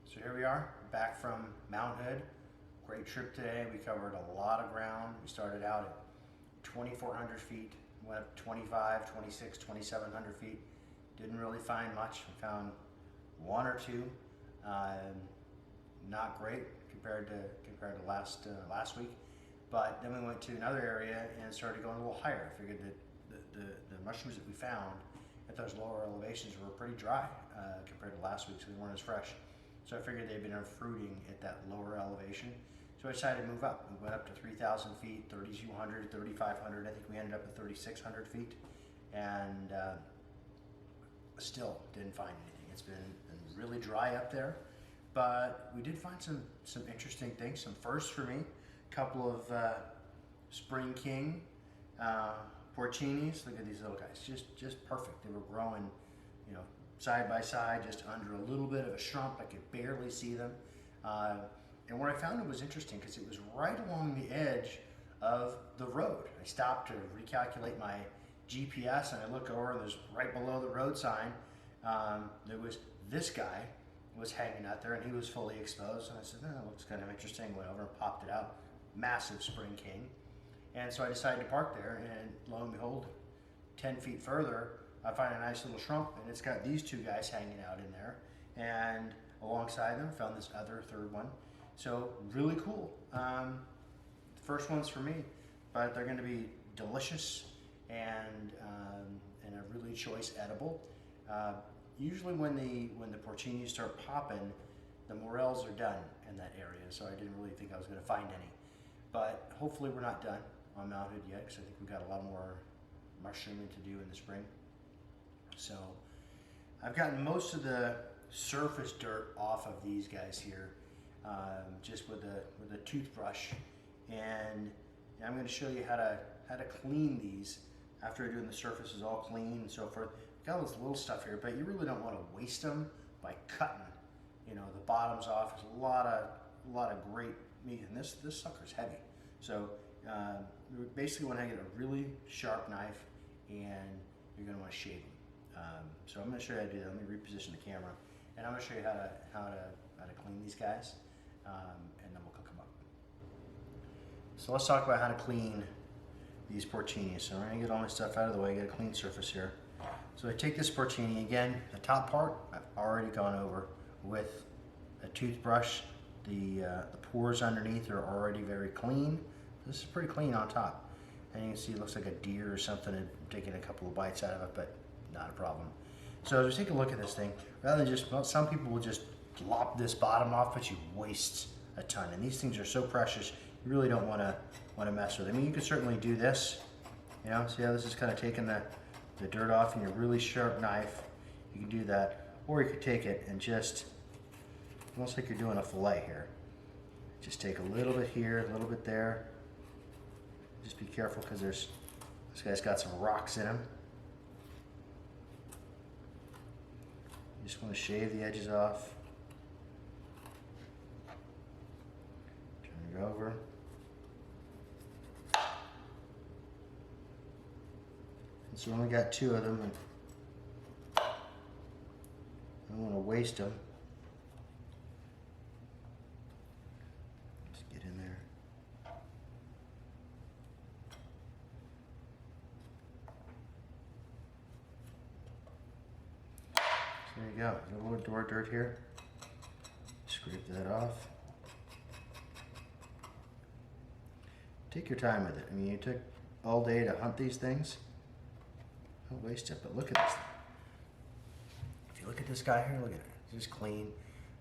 So here we are, back from Mount Hood. Great trip today. We covered a lot of ground. We started out at 2,400 feet, went up 25, 26, 2,700 feet. Didn't really find much. We found one or two. Not great compared to last week. But then we went to another area and started going a little higher. I figured that the mushrooms that we found at those lower elevations were pretty dry compared to last week, so they weren't as fresh. So I figured they'd been fruiting at that lower elevation. So I decided to move up. We went up to 3,000 feet, 3,200, 3,500. I think we ended up at 3,600 feet. And still didn't find anything. It's been really dry up there. But we did find some interesting things, some firsts for me. A couple of Spring King Porcinis. Look at these little guys, just perfect. They were growing, you know, side by side, just under a little bit of a shrub. I could barely see them. And what I found was interesting because it was right along the edge of the road. I stopped to recalculate my GPS and I look over and there's right below the road sign, there was this guy was hanging out there and he was fully exposed. And I said, that looks kind of interesting. Went over and popped it out. Massive Spring King. And so I decided to park there, and lo and behold, 10 feet further, I find a nice little shrub, and it's got these two guys hanging out in there. And alongside them, found this other third one. So really cool. The first one's for me, but they're going to be delicious and a really choice edible. Usually when the porcinis start popping, the morels are done in that area, so I didn't really think I was going to find any. But hopefully we're not done on Mount Hood yet, because I think we've got a lot more mushrooming to do in the spring. So I've gotten most of the surface dirt off of these guys here, just with a toothbrush, and I'm going to show you how to clean these after doing the surfaces all clean and so forth. Got all this little stuff here, but you really don't want to waste them by cutting, you know, the bottoms off. There's a lot of great meat, and this sucker's heavy. So you basically want to get a really sharp knife, and you're going to want to shave them. So I'm going to show you how to do that. Let me reposition the camera, and I'm going to show you how to clean these guys, and then we'll cook them up. So let's talk about how to clean these porcinis. So I'm going to get all my stuff out of the way, get a clean surface here. So I take this porcini, again, the top part I've already gone over with a toothbrush. The pores underneath are already very clean. This is pretty clean on top. And you can see it looks like a deer or something, and taking a couple of bites out of it, but not a problem. So as we take a look at this thing, rather than just, well, some people will just lop this bottom off, but you waste a ton. And these things are so precious, you really don't want to mess with them. I mean, you can certainly do this. You know, see how this is kind of taking the dirt off, and your really sharp knife, you can do that. Or you could take it and just, almost like you're doing a fillet here. Just take a little bit here, a little bit there. Just be careful because this guy's got some rocks in him. You just want to shave the edges off. Turn it over. And so we only got two of them, and I don't want to waste them. Just get in there. So there you go. A little door dirt here. Scrape that off. Take your time with it. I mean, you took all day to hunt these things. Don't waste it, but look at this. If you look at this guy here, look at it. It's just clean.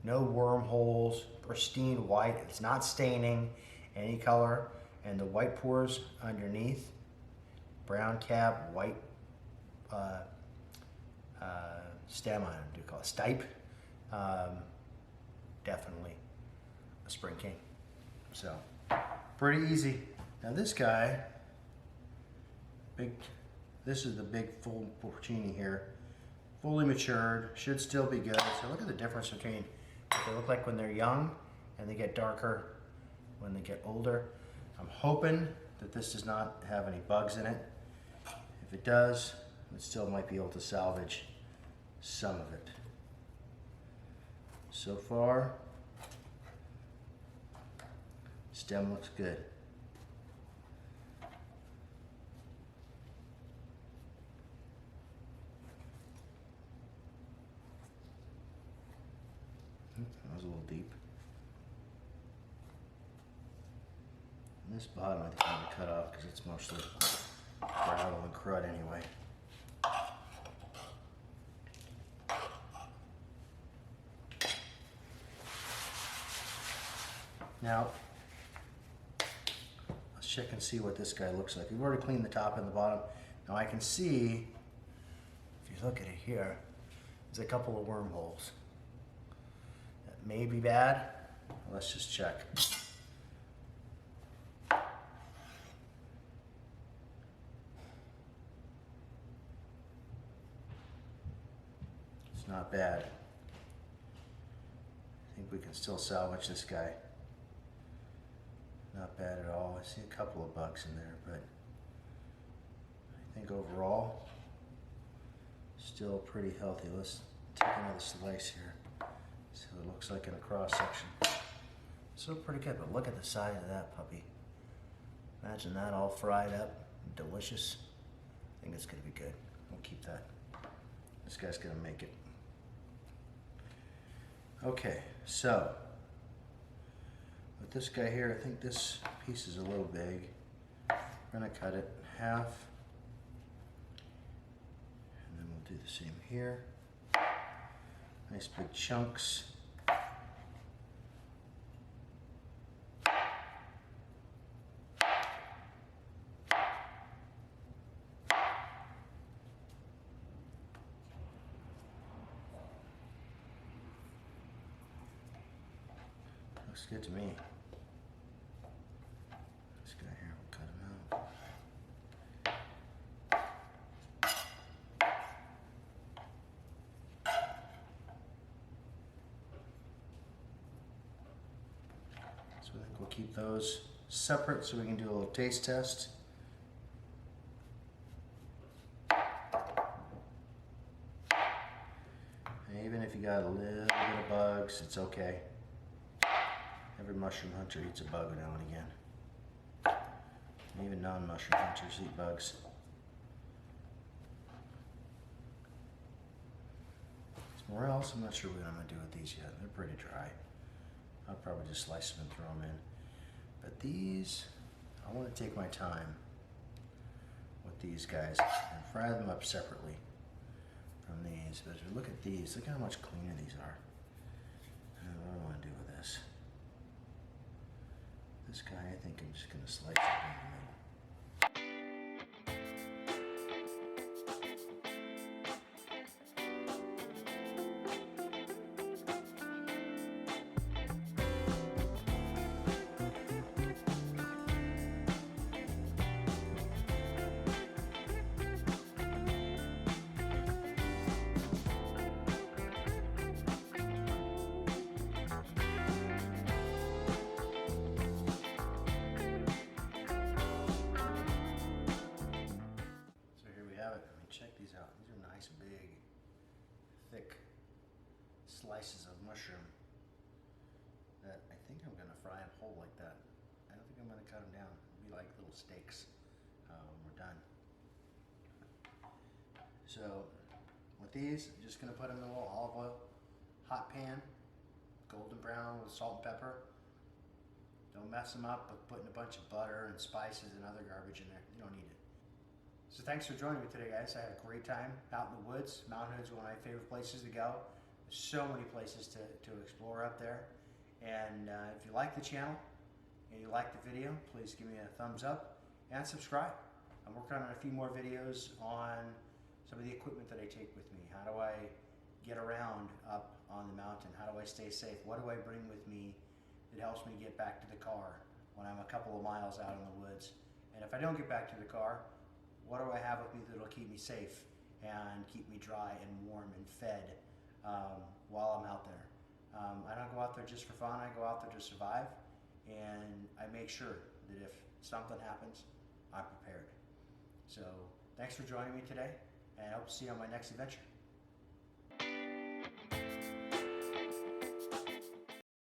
No wormholes, pristine white. It's not staining any color. And the white pores underneath, brown cap, white stem, I don't know, do you call it stipe? Definitely a Spring King. So, pretty easy. Now this guy, this is the big full porcini here. Fully matured, should still be good. So look at the difference between what they look like when they're young and they get darker when they get older. I'm hoping that this does not have any bugs in it. If it does, but still might be able to salvage some of it. So far, stem looks good. That was a little deep. And this bottom I think I'm going to cut off because it's mostly gravel and crud anyway. Now, let's check and see what this guy looks like. We've already cleaned the top and the bottom. Now I can see, if you look at it here, there's a couple of wormholes. That may be bad. Let's just check. It's not bad. I think we can still salvage this guy. Not bad at all. I see a couple of bugs in there, but I think overall, still pretty healthy. Let's take another slice here. See what it looks like in a cross section. Still pretty good, but look at the size of that puppy. Imagine that all fried up, delicious. I think it's gonna be good. We'll keep that. This guy's gonna make it. Okay, so with this guy here, I think this piece is a little big. We're gonna cut it in half. And then we'll do the same here. Nice big chunks. Looks good to me. This guy here, we'll cut him out. So I think we'll keep those separate so we can do a little taste test. And even if you got a little bit of bugs, it's okay. Every mushroom hunter eats a bug now and again. Even non-mushroom hunters eat bugs. These morels, I'm not sure what I'm going to do with these yet. They're pretty dry. I'll probably just slice them and throw them in. But these, I want to take my time with these guys and fry them up separately from these. But as we look at these, look how much cleaner these are. And what do I want to do with this? This guy, I think I'm just going to slice it in the middle. Check these out. These are nice, big, thick slices of mushroom that I think I'm going to fry them whole like that. I don't think I'm going to cut them down. It'll be like little steaks when we're done. So with these, I'm just going to put them in a little olive oil, hot pan, golden brown with salt and pepper. Don't mess them up with putting a bunch of butter and spices and other garbage in there. You don't need it. So thanks for joining me today, guys. I had a great time out in the woods. Mountain Hood's one of my favorite places to go. There's so many places to explore up there. And if you like the channel and you like the video, please give me a thumbs up and subscribe. I'm working on a few more videos on some of the equipment that I take with me. How do I get around up on the mountain? How do I stay safe? What do I bring with me that helps me get back to the car when I'm a couple of miles out in the woods? And if I don't get back to the car, what do I have with me that'll keep me safe and keep me dry and warm and fed while I'm out there? I don't go out there just for fun. I go out there to survive, and I make sure that if something happens, I'm prepared. So thanks for joining me today, and I hope to see you on my next adventure.